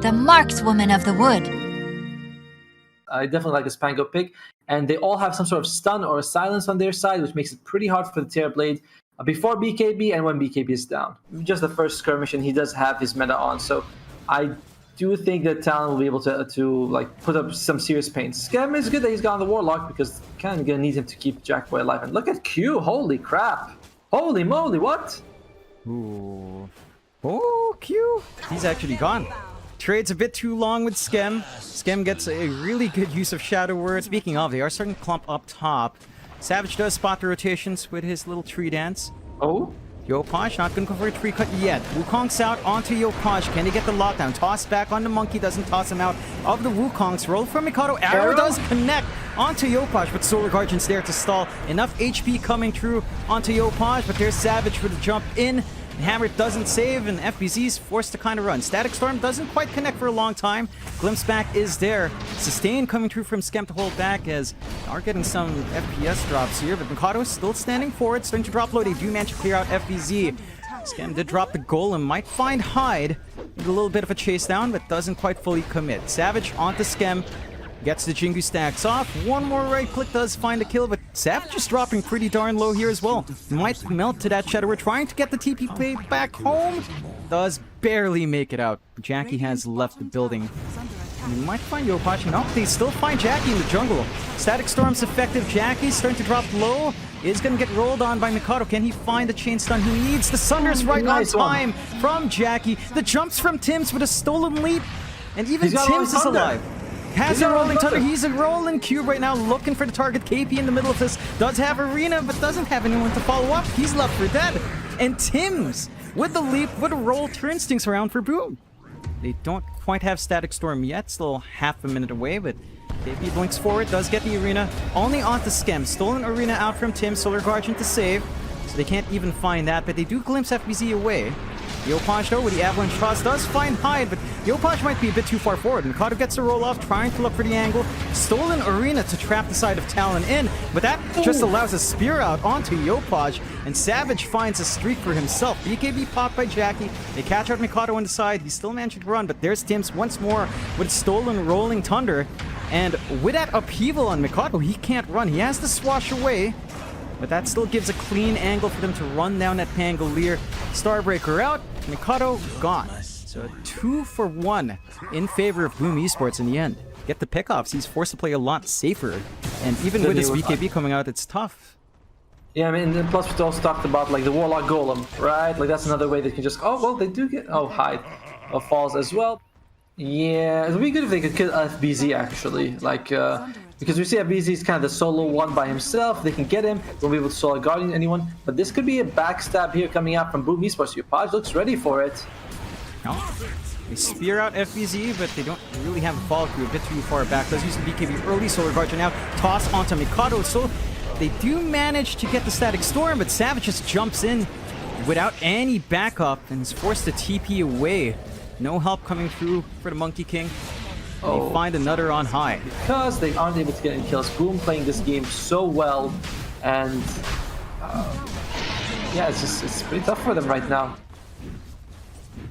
the markswoman of the wood. I definitely like this Pango pick, and they all have some sort of stun or silence on their side, which makes it pretty hard for the Terrorblade before BKB and when BKB is down. Just the first skirmish, and he does have his meta on, so I do think that Talon will be able to like put up some serious pain. Scam is good that he's got on the Warlock because kind of gonna need him to keep Jackboy alive. And look at Q, holy crap, holy moly, what? Ooh. Oh, Q. He's actually gone. Trades a bit too long with Skem. Skem gets a really good use of Shadow Word. Speaking of, they are starting to clump up top. Savage does spot the rotations with his little tree dance. Oh? Yopaj not gonna go for a tree cut yet. Wukong's out onto Yopaj. Can he get the lockdown? Toss back on the monkey, doesn't toss him out of the Wukong's. Roll from Mikado. Arrow does connect onto Yopaj, but Solar Guardian's there to stall. Enough HP coming through onto Yopaj, but there's Savage for the jump in. Hammer doesn't save, and FBZ's forced to kind of run. Static Storm doesn't quite connect for a long time. Glimpse back is there. Sustain coming through from Skem to hold back as they are getting some FPS drops here, but Mikado still standing forward, starting to drop low. They do manage to clear out FBZ. Skem did drop the Golem, might find Hyde. With a little bit of a chase down, but doesn't quite fully commit. Savage onto Skem. Gets the Jingu stacks off. One more right click does find a kill, but Savage is dropping pretty darn low here as well. Might melt to that Shadow. We're trying to get the TP play back home. Does barely make it out. Jackie has left the building. And we might find Yopaj. No, they still find Jackie in the jungle. Static Storm's effective. Jackie's starting to drop low. Is going to get rolled on by Mikado. Can he find the chain stun? He needs the Sunder's right on time from Jackie. The jumps from Tims with a stolen leap. And even Tims is alive. Has a rolling thunder. He's a rolling cube right now, looking for the target. KP in the middle of this does have Arena, but doesn't have anyone to follow up. He's left for dead. And Tims, with the leap, with a roll, turns things around for Boom. They don't quite have Static Storm yet, still half a minute away, but KP blinks forward, does get the Arena. Only onto Skem. Stolen Arena out from Tims, Solar Guardian to save. So they can't even find that, but they do glimpse FBZ away. Yopaj, though, with the Avalanche Toss, does find Hyde, but Yopaj might be a bit too far forward. Mikado gets a roll-off, trying to look for the angle. Stolen Arena to trap the side of Talon in, but that just allows a spear out onto Yopaj, and Savage finds a streak for himself. BKB popped by Jackie. They catch out Mikado on the side. He's still managing to run, but there's Tims once more with Stolen Rolling Thunder. And with that upheaval on Mikado, he can't run. He has to swash away. But that still gives a clean angle for them to run down that Pangolier. Starbreaker out, Mikado gone. So 2 for 1 in favor of Boom Esports in the end. Get the pickoffs, he's forced to play a lot safer. And even with his BKB coming out, it's tough. Yeah, I mean, plus we also talked about like the Warlock Golem, right? Like that's another way they can just, oh, well, they do get, oh, Hyde falls as well. Yeah, it would be good if they could kill FBZ actually, like, because we see FBZ is kind of the solo one by himself. They can get him, won't be able to solo guardian anyone, but this could be a backstab here coming out from Boom Esports. Yopaj looks ready for it. No. They spear out FBZ, but they don't really have a follow through, a bit too far back. Does use the BKB early, Solar Guardian now, toss onto Mikado, so they do manage to get the Static Storm, but Savage just jumps in without any backup and is forced to TP away. No help coming through for the Monkey King. They find another on high. Because they aren't able to get any kills. Boom playing this game so well, and yeah, it's pretty tough for them right now.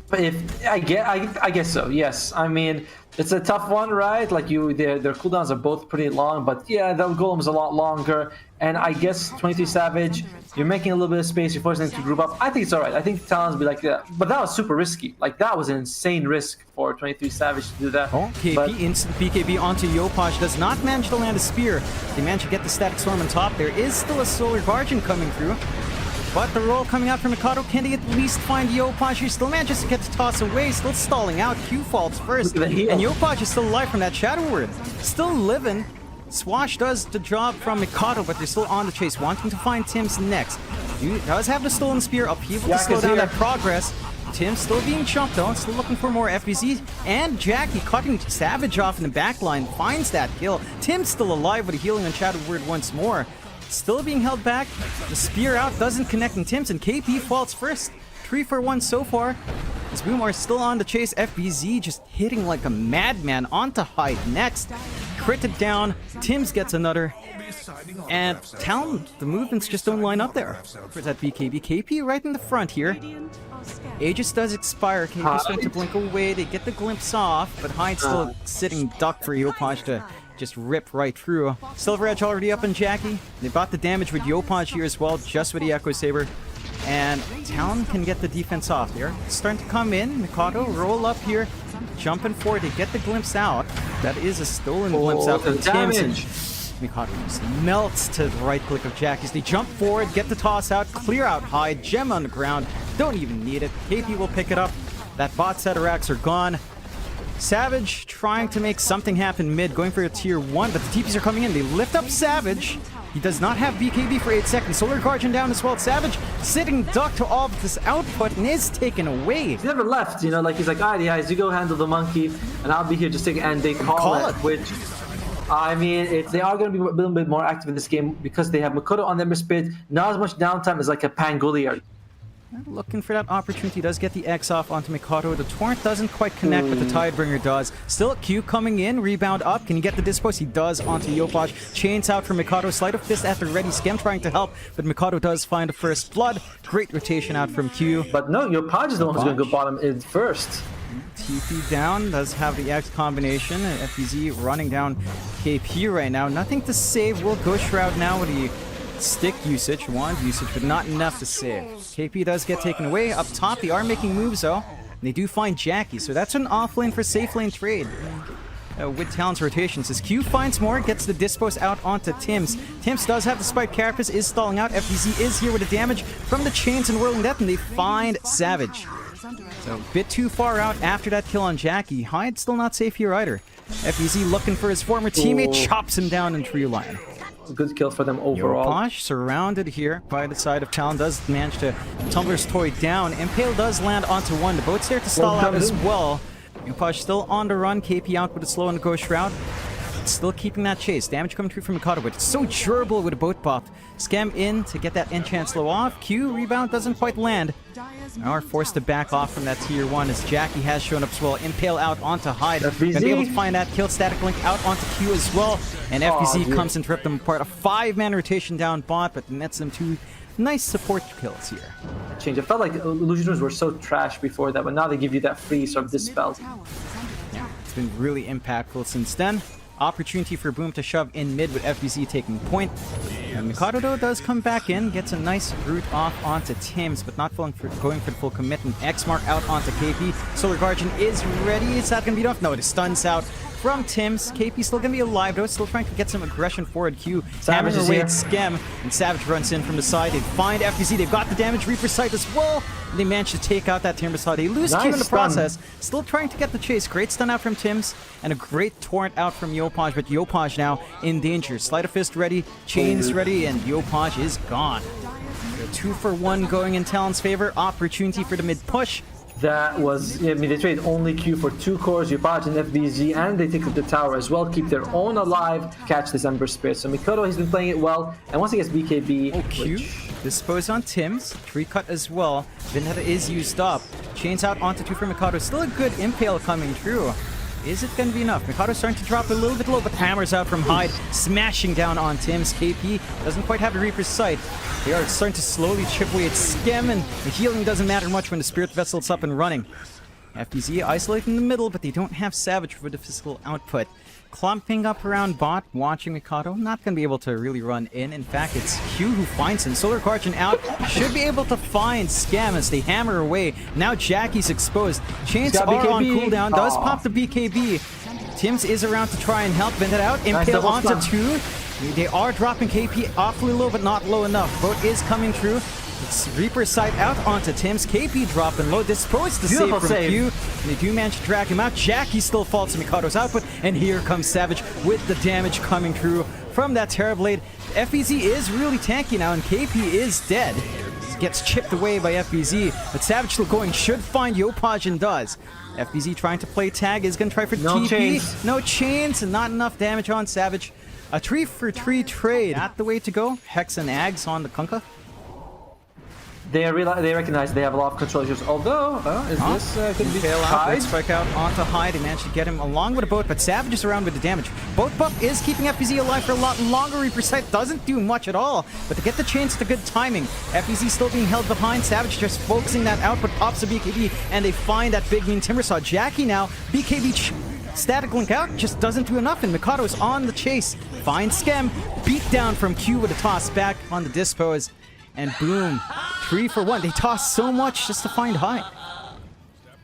But if I guess so, yes. I mean, it's a tough one, right? Like their cooldowns are both pretty long, but yeah, the Golem's a lot longer. And I guess 23 Savage, you're making a little bit of space, you're forcing them to group up. I think it's alright. I think Talon's be like that. But that was super risky. Like, that was an insane risk for 23 Savage to do that. Oh, KP instant BKB onto Yopaj. Does not manage to land a spear. They manage to get the Static Storm on top. There is still a Solar Guardian coming through. But the roll coming out from Mikado, can they at least find Yopaj? He still manages to get the toss away, still stalling out. Q falls first. And Yopaj is still alive from that Shadow Word. Still living. Swash does the job from Mikado, but they're still on the chase, wanting to find Tims next. He does have the stolen spear, upheaval to slow down that progress. Tims still being chumped though, still looking for more FBZ. And Jackie cutting Savage off in the back line, finds that kill. Tims still alive with a healing on Shadow Word once more. Still being held back. The spear out doesn't connect in Tims, and KP falls first. 3 for 1 so far. As Boom are still on the chase, FBZ just hitting like a madman onto Hyde next. Critted down, Tims gets another. And Talon, the movements just don't line up there for that BKB. KP right in the front here. Aegis does expire. KP starting to blink away. They get the glimpse off, but Hyde's still sitting duck for Yopaj to just rip right through. Silver Edge already up on Jackie. They bought the damage with Yopaj here as well, just with the Echo Saber. And Talon can get the defense off. They're starting to come in. Mikado roll up here, jumping forward. They get the glimpse out. That is a stolen glimpse out from Timson. Mikado just melts to the right click of Jackie's. They jump forward, get the toss out, clear out Hyde, gem on the ground. Don't even need it. KP will pick it up. That bot set of racks are gone. Savage trying to make something happen mid, going for a tier 1, but the TPs are coming in. They lift up Savage. He does not have BKB for 8 seconds. Solar Guardian down as well. Savage sitting duck to all of this output and is taken away. He's never left, you know, like he's like, alright guys, you go handle the monkey and I'll be here just taking, and they call it, which, I mean, they are going to be a little bit more active in this game because they have Makoto on their speed. Not as much downtime as like a Pangolier. Looking for that opportunity, does get the X off onto Mikado. The Torrent doesn't quite connect, but the Tidebringer does. Still Q coming in, rebound up. Can he get the dispose? He does onto Yopaj. Chains out for Mikado. Sleight of Fist at the ready. Skem trying to help, but Mikado does find a first blood. Great rotation out from Q. But no, Yopaj is the one who's going to go bottom in first. TP down, does have the X combination. FBZ running down KP right now. Nothing to save. Will go Shroud now with the stick usage, wand usage, but not enough to save. KP does get taken away. Up top, they are making moves though. And they do find Jackie, so that's an off lane for safe lane trade. With Talon's rotations, as Q finds more, gets the dispose out onto Tims. Tims does have the spike carapace, is stalling out. FBZ is here with the damage from the chains and whirling death, and they find Savage. So a bit too far out after that kill on Jackie. Hyde still not safe here either. FBZ looking for his former teammate, chops him down in tree line. Good kill for them overall. Yopaj surrounded here by the side of Talon, does manage to Tumbler's Toy down. Impale does land onto one. The boat's there to stall out as well. Yopaj still on the run. KP out with a slow and a Ghost Shroud. Still keeping that chase. Damage coming through from Mikado, but it's so durable with a boat buff. Scam in to get that enchant slow off. Q rebound doesn't quite land. Now are forced to back off from that tier 1 as Jackie has shown up as well. Impale out onto Hyde. Gonna be able to find that kill. Static Link out onto Q as well. And FBZ comes and rip them apart. A 5-man rotation down bot, but nets them 2 nice support kills here. Change. It felt like Illusioners were so trash before that, but now they give you that free sort of dispel. Yeah, it's been really impactful since then. Opportunity for Boom to shove in mid with FBZ taking point. And Mikado though does come back in, gets a nice route off onto Tims, but not going for the full commit. And X mark out onto KP. Solar Guardian is ready. Is that going to be enough? No, it stuns out from Tims. KP still going to be alive though, still trying to get some aggression forward. Q hammering away at Schem, and Savage runs in from the side. They find FBZ, they've got the damage, Reaper Sight as well. They manage to take out that Timber Saw. They lose Q in the process. Still trying to get the chase. Great stun out from Tims, and a great torrent out from Yopaj, but Yopaj now in danger. Sleight of Fist ready, Chains ready, and Yopaj is gone. So 2 for 1 going in Talon's favor. Opportunity for the mid push. That was, I mean, they trade only Q for 2 cores, Yopaj and FBZ, and they take up the tower as well, keep their own alive, catch this Ember Spirit. So Mikado, he's been playing it well, and once he gets BKB... Oh, Q. Dispose on Tims. 3 cut as well. Vendetta is used up. Chains out onto 2 for Mikado. Still a good Impale coming through. Is it going to be enough? Mikado's starting to drop a little bit low, but hammers out from Hyde, smashing down on Tims. KP doesn't quite have the Reaper's Sight. They are starting to slowly chip away at Schem, and the healing doesn't matter much when the Spirit Vessel's up and running. FBZ isolated in the middle, but they don't have Savage for the physical output. Clumping up around bot, watching Mikado, not going to be able to really run in. In fact, it's Q who finds him. Solar Guardian out, should be able to find Scam as they hammer away. Now Jackie's exposed. Chains are on cooldown, does pop the BKB. Tims is around to try and help. Vendetta out, Impale onto 2. They are dropping KP awfully low, but not low enough. Boat is coming through. It's Reaper Sight out onto Tims. KP dropping low. Disposed to save from Q. And they do manage to drag him out. Jackie still falls to Mikado's output. And here comes Savage with the damage coming through from that Terrorblade. FBZ is really tanky now, and KP is dead. Gets chipped away by FBZ. But Savage still going. Should find Yopaj and does. FBZ trying to play tag. Is going to try for TP. Chains. No chains. And not enough damage on Savage. A 3 for 3 trade. Not the way to go. Hex and Ags on the Kunkka. They recognize they have a lot of control issues. Although, this could be Tail out, tied? red spike out onto Hyde. They managed to get him along with a boat, but Savage is around with the damage. Boat buff is keeping FBZ alive for a lot longer. Reaper Sight doesn't do much at all, but to get the chance, the good timing. FBZ still being held behind. Savage just focusing that out, but pops the BKB, and they find that big mean Timber Saw. Jackie now, BKB static link out, just doesn't do enough, and Mikado's on the chase. Finds Skem, beat down from Q with a toss back on the dispose, and boom. 3 for 1. They toss so much just to find Hyde.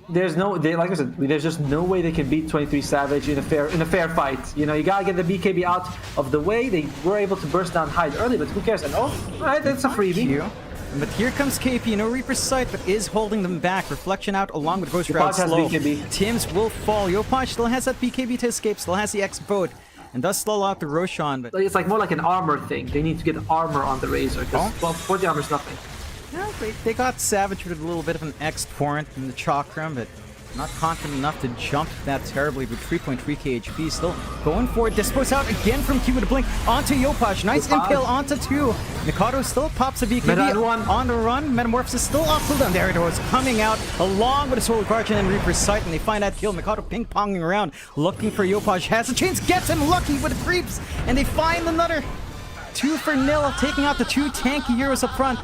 There's no, like I said, there's just no way they can beat 23 Savage in a fair fight. You know, you gotta get the BKB out of the way. They were able to burst down Hyde early, but who cares? And alright, that's a freebie. But here comes KP, no Reaper's Sight, but is holding them back. Reflection out along with Ghost Route slow. Tims will fall. Yopaj still has that BKB to escape, still has the X boat, and does slow out the Roshan. But it's like more like an armor thing. They need to get armor on the Razor, because, well, 40 armor is nothing. Yeah, they got Savage with a little bit of an X torrent in the Chakram, but not confident enough to jump that terribly with 3.3k HP. Still going for it. Dispose out again from Q with a blink onto Yopaj. Nice impale onto 2. Mikado still pops a BKB on the run. Metamorphosis still off cooldown. There it was, coming out along with a Solar Guardian and Reaper's Sight, and they find that kill. Mikado ping-ponging around, looking for Yopaj. Has a chance, gets him lucky with the creeps, and they find another 2 for 0, taking out the 2 tanky heroes up front.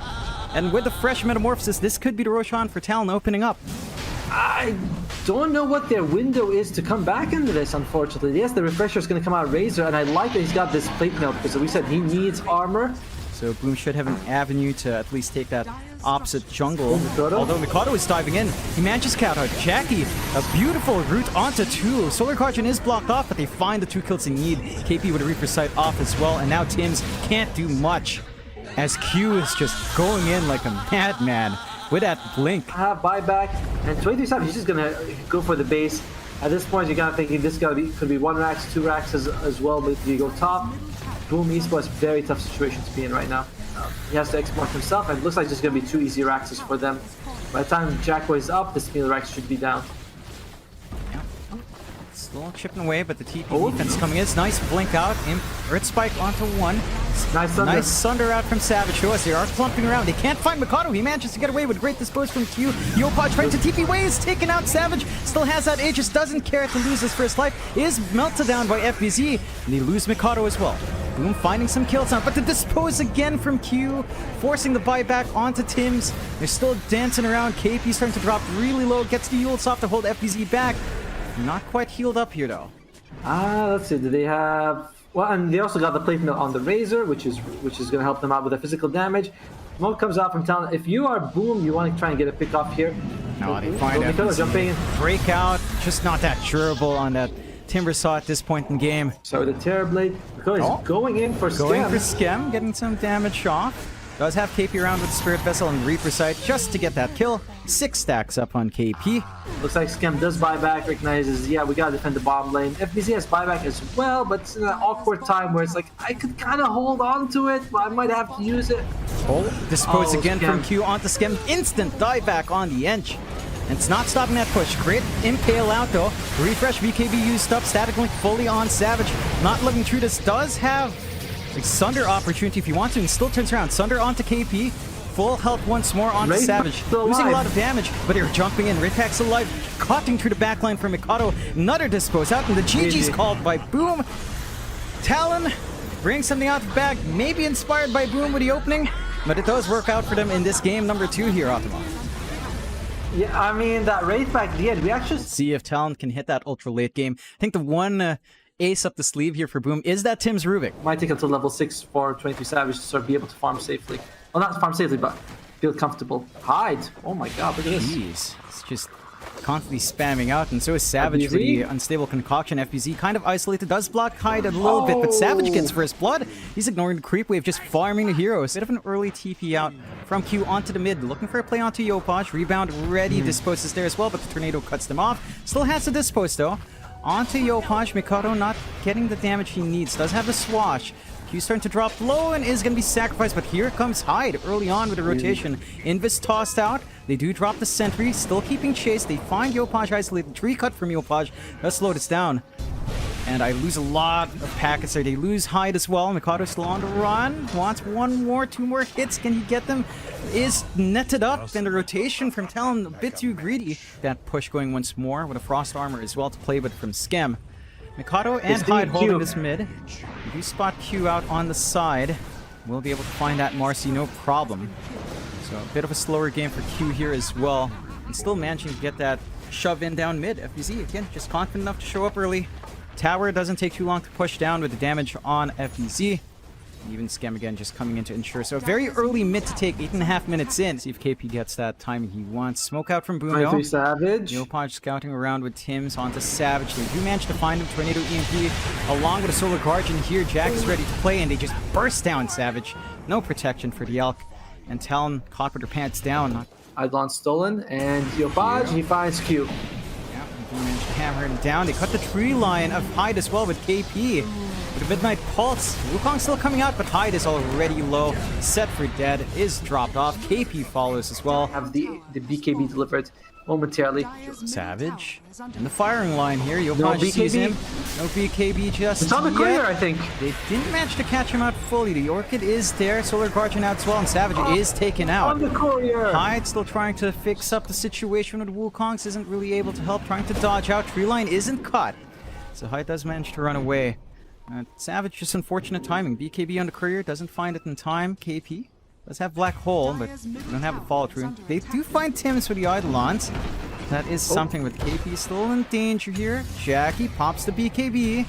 And with the fresh Metamorphosis, this could be the Roshan for Talon opening up. I don't know what their window is to come back into this, unfortunately. Yes, the refresher is going to come out Razor, and I like that he's got this plate mail, because we said he needs armor. So Boom should have an avenue to at least take that opposite jungle. Although Mikado is diving in, he manages to count out Jackie. A beautiful route onto 2. Solar Guardian is blocked off, but they find the 2 kills they need. KP with a Reaper Sight off as well, and now Tims can't do much, as Q is just going in like a madman with that blink. Buyback, and 23 Savage is just gonna go for the base. At this point, you gotta think this could be 1 racks, 2 racks as well, but you go top. Boom Esports, very tough situation to be in right now. He has to export himself, and it looks like it's gonna be 2 easy racks for them. By the time Jackboy is up, this meal racks should be down. Still chipping away, but the TP defense coming in. It's nice blink out. Earth Spike onto 1. Nice Sunder out from Savage. Show us they are clumping around. They can't find Mikado. He manages to get away with great dispose from Q. Yopaj trying to TP away, is taken out. Savage still has that Aegis, doesn't care to lose his first life. Is melted down by FBZ, and they lose Mikado as well. Boom finding some kills now, but the dispose again from Q, forcing the buyback onto Tims. They're still dancing around. KP starting to drop really low, gets the Yule Soft to hold FBZ back. Not quite healed up here though. Let's see. Do they have? Well, and they also got the plate mail on the Razor, which is going to help them out with the physical damage. Smoke comes out from Talon. If you are Boom, you want to try and get a pick off here. No, they find it. Jumping in. Breakout, just not that durable on that Timber Saw at this point in the game. So the Terrorblade, because he's going in for Skem. Going for Skem, getting some damage off. Does have KP around with Spirit Vessel and Reaper Sight just to get that kill. 6 stacks up on KP. Looks like Skem does buyback, recognizes, yeah, we gotta defend the bottom lane. FBZ has buyback as well, but it's in an awkward time where it's like, I could kind of hold on to it, but I might have to use it. Dispose again Skem. from Q onto Skem. Instant dieback on the Ench. And it's not stopping that push. Great impale out though. Refresh BKB used up. Static link fully on Savage. Not looking through this. Does have a Sunder opportunity if you want to, and still turns around. Sunder onto KP. Full health once more onto Savage. Losing a lot of damage, but they're jumping in. Ridpack's alive. Cutting through the backline from Mikado. Another dispose out, and the GG's called by Boom. Talon brings something out the bag. Maybe inspired by Boom with the opening, but it does work out for them in this game number 2 here, Optimal. Yeah, I mean, that Wraith back at the end, we actually... See if Talon can hit that ultra late game. I think the one ace up the sleeve here for Boom is that Tim's Rubik. Might take until level 6 for 23 Savage to sort of be able to farm safely. Well, not farm safely, but feel comfortable. Hyde! Oh my god, look at this. Jeez. It's just constantly spamming out, and so is Savage with the unstable concoction. FBZ kind of isolated, does block Hyde a little bit, but Savage gets first blood. He's ignoring the creep wave, just farming the heroes. Bit of an early TP out from Q onto the mid, looking for a play onto Yopaj. Rebound ready, disposes there as well, but the tornado cuts them off. Still has the dispose though. Onto Yopaj, Mikado not getting the damage he needs. Does have a swash. Q's starting to drop low and is going to be sacrificed, but here comes Hyde early on with a rotation. Invis tossed out. They do drop the sentry, still keeping chase. They find Yopaj isolated. Tree cut from Yopaj. Let's slow this down. And I lose a lot of packets there. They lose Hyde as well. Mikado still on the run. Wants 1 more, 2 more hits. Can he get them? is netted up, and the rotation from Talon a bit too greedy. That push going once more with a Frost Armor as well to play with from Skem. Mikado and Hyde holding this mid. If you spot Q out on the side, we'll be able to find that Marcy no problem. So a bit of a slower game for Q here as well. And still managing to get that shove in down mid. FBZ, again, just confident enough to show up early. Tower doesn't take too long to push down with the damage on FBZ. Even Skem again just coming in to ensure. So a very early mid to take, 8.5 minutes in. See if KP gets that timing he wants. Smoke out from Bruno. Savage. Neopaj scouting around with Tims onto Savage. They do manage to find him. Tornado EMP along with a Solar Guardian here. Jack is ready to play and they just burst down Savage. No protection for the Elk. And Talon caught with their pants down. Eidolon stolen and Neopaj, he finds Q. Yeah, they managed to hammer him down. They cut the tree line of Hyde as well with KP. With a Midnight Pulse, Wukong still coming out, but Hyde is already low. Set for dead, is dropped off. KP follows as well. Have the BKB delivered momentarily. Savage in the firing line here. Yopaj No BKB. sees him. No BKB just It's on the courier, yet. I think. They didn't manage to catch him out fully. The Orchid is there. Solar Guardian out as well, and Savage is taken out. On the courier. Hyde still trying to fix up the situation with Wukong's. Isn't really able to help. Trying to dodge out. Tree line isn't cut. So Hyde does manage to run away. Savage, just unfortunate timing. BKB on the courier, doesn't find it in time. KP does have Black Hole, but don't have a follow through. They do find Tims for the Eidolons. That is something with KP still in danger here. Jackie pops the BKB.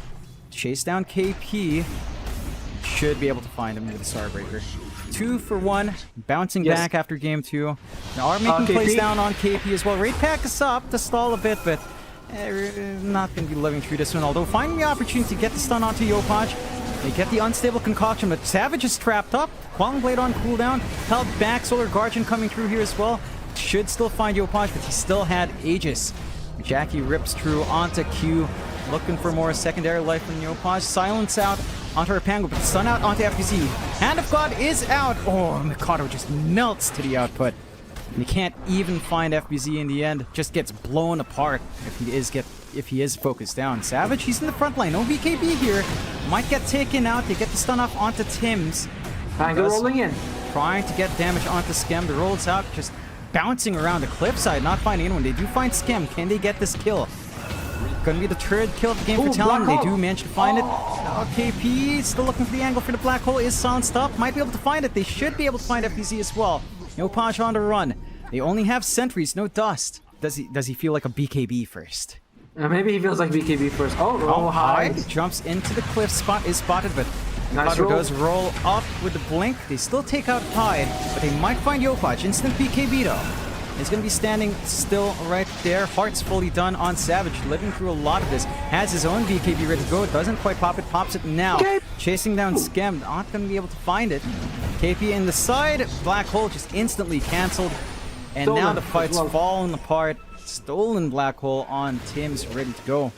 Chase down KP. Should be able to find him with the Starbreaker. 2 for 1. Bouncing back after game 2. Now are making plays down on KP as well. Raid Pack is up to stall a bit, but not going to be living through this one. Although finding the opportunity to get the stun onto Yopaj. They get the unstable concoction, but Savage is trapped up. Quelling Blade on cooldown. Held back. Solar Guardian coming through here as well. Should still find Yopaj, but he still had Aegis. Jackie rips through onto Q. Looking for more secondary life from Yopaj. Silence out onto Rapango, but stun out onto FBZ. Hand of God is out. Oh, Mikado just melts to the output. And you can't even find FBZ in the end. Just gets blown apart if he is focused down. Savage, he's in the front line. No BKB here. Might get taken out. They get the stun off onto Tims. Pango rolling in. Trying to get damage onto Skem. The rolls out, just bouncing around the cliffside, not finding anyone. They do find Skem. Can they get this kill? Gonna be the third kill of the game for Talon. They do manage to find it. KP still looking for the angle for the Black Hole. Is silenced up. Might be able to find it. They should be able to find FBZ as well. No Paj on the run. They only have sentries, no dust. Does he feel like a BKB first? Maybe he feels like BKB first. Oh, Hyde. Jumps into the cliff spot, is spotted, but Nice Mikado does roll up with the blink. They still take out Hyde, but they might find Yopaj. Instant BKB though. He's going to be standing still right there. Heart's fully done on Savage, living through a lot of this. Has his own BKB ready to go. Doesn't quite pop it, pops it now. Chasing down Skem, not going to be able to find it. KP in the side, Black Hole just instantly cancelled. And Stolen. now the fight's falling apart. Stolen Black Hole on Tims, ready to go.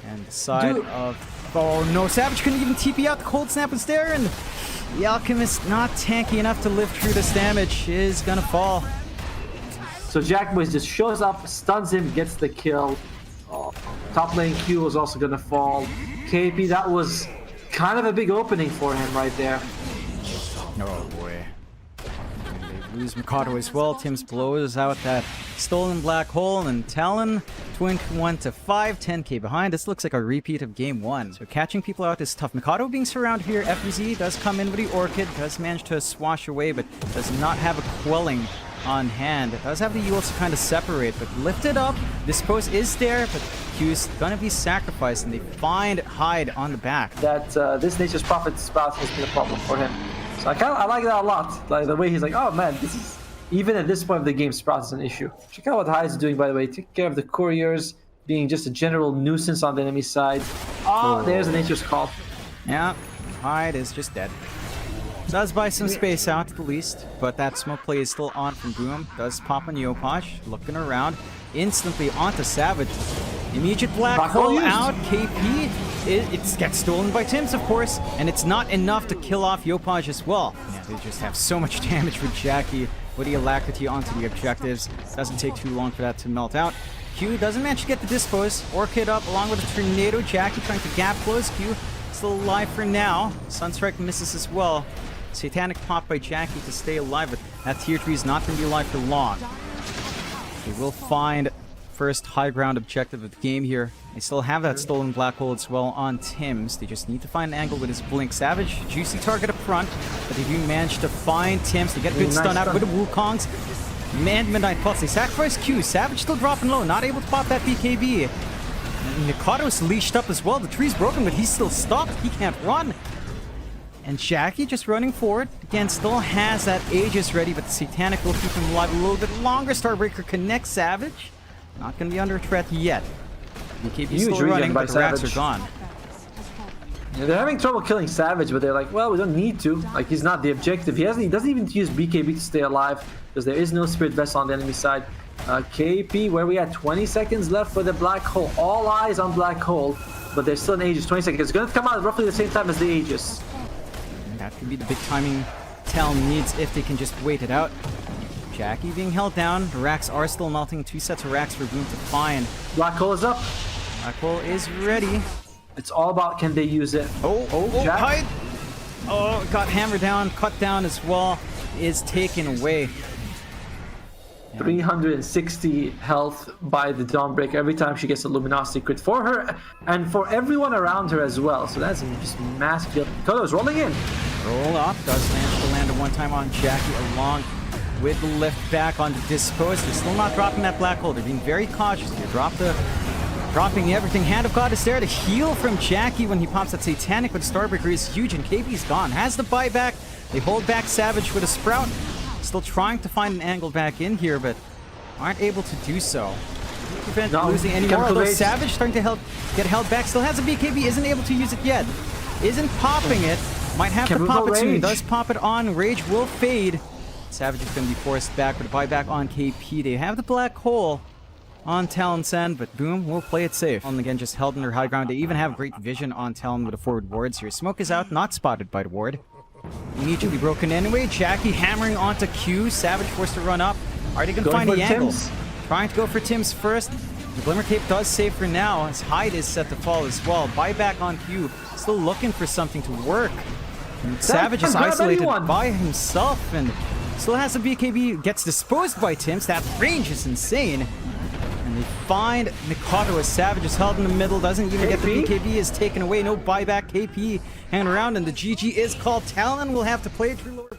And the side of... Oh no, Savage couldn't even TP out. The Cold Snap was there, and the Alchemist, not tanky enough to live through this damage, is gonna fall. So Jack Boys just shows up, stuns him, gets the kill. Top lane Q was also gonna fall. KP, that was kind of a big opening for him right there. Oh boy. They lose Mikado as well. Tims blows out that stolen Black Hole, and Talon 21 to 5, 10k behind. This looks like a repeat of game 1. So catching people out is tough. Mikado being surrounded here. FBZ does come in with the Orchid, does manage to swash away, but does not have a quelling on hand. It does have the Yules to kind of separate, but lifted up. Dispose is there, but Q's gonna be sacrificed, and they find Hyde on the back. That this Nature's Prophet spout has been a problem for him. So I like that a lot. Like the way he's like, oh man, this is even at this point of the game, Sprout is an issue. Check out what Hyde's doing, by the way. Take care of the couriers, being just a general nuisance on the enemy side. Oh, there's a Nature's Call. Yeah, Hyde is just dead. Does buy some space out at the least, but that smoke play is still on from Boom. Does pop on Yopaj, looking around. Instantly onto Savage. Immediate Black Hole out. KP, it gets stolen by Tims, of course, and it's not enough to kill off Yopaj as well. Yeah, they just have so much damage with Jackie with the Alacrity onto the objectives. Doesn't take too long for that to melt out. Q doesn't manage to get the Dispose. Orchid up along with a Tornado. Jackie trying to gap close. Q still alive for now. Sunstrike misses as well. Satanic pop by Jackie to stay alive, but that tier 3 is not going to be alive for long. They will find first high ground objective of the game here. They still have that stolen black hole as well on Tim's. They just need to find an angle with his blink. Savage, juicy target up front, but they do manage to find Tim's. They get good stun out with the Wukongs. Man, Midnight Pulse. They sacrifice Q. Savage still dropping low, not able to pop that BKB. And Mikado's leashed up as well. The tree's broken, but he's still stopped. He can't run. And Jackie just running forward. Again, still has that Aegis ready, but the Satanic will keep him alive a little bit longer. Starbreaker connects Savage. Not going to be under threat yet. BKB still running, but the racks are gone. Yeah, they're having trouble killing Savage, but they're like, well, we don't need to. Like, he's not the objective. He doesn't even use BKB to stay alive because there is no Spirit Vessel on the enemy side. KP, where we had 20 seconds left for the Black Hole. All eyes on Black Hole, but there's still an Aegis. 20 seconds. It's going to come out roughly the same time as the Aegis. That could be the big timing Talon needs if they can just wait it out. Jackie being held down. The racks are still melting. 2 sets of racks for Boom to find. Black Hole is up. Black Hole is ready. It's all about can they use it. Hide! Oh, got hammered down, cut down as well. Is taken away. 360 health by the Dawnbreaker every time she gets a Luminosity crit for her and for everyone around her as well. So that's just massive. Kodo's rolling in. Roll up. Does manage to land one time on Jackie along with the lift back onto Dispose. They're still not dropping that Black Hole. They're being very cautious here. Dropping everything. Hand of God is there to heal from Jackie when he pops that Satanic, but Starbreaker is huge and KP's gone. Has the buyback. They hold back Savage with a Sprout. Still trying to find an angle back in here, but aren't able to do so. Prevent losing any more. Although Savage starting to get held back. Still has a BKB. Isn't able to use it yet. Isn't popping it. Might have to pop it soon. Does pop it on. Rage will fade. Savage is going to be forced back with a buyback on KP. They have the Black Hole on Talon's end, but Boom will play it safe. And again, just held under high ground. They even have great vision on Talon with the forward wards here. Smoke is out, not spotted by the ward. Immediately broken anyway. Jackie hammering onto Q. Savage forced to run up. Are they going to find the angles? Trying to go for Tim's first. The Glimmer Cape does save for now. His hide is set to fall as well. Buyback on Q. Still looking for something to work. And Savage is isolated by himself and still has a BKB. Gets disposed by Tim's. That range is insane. And they find Mikado as Savage is held in the middle. Doesn't even get the BKB. Is taken away. No buyback. KP hanging around. And the GG is called. Talon will have to play it through lower.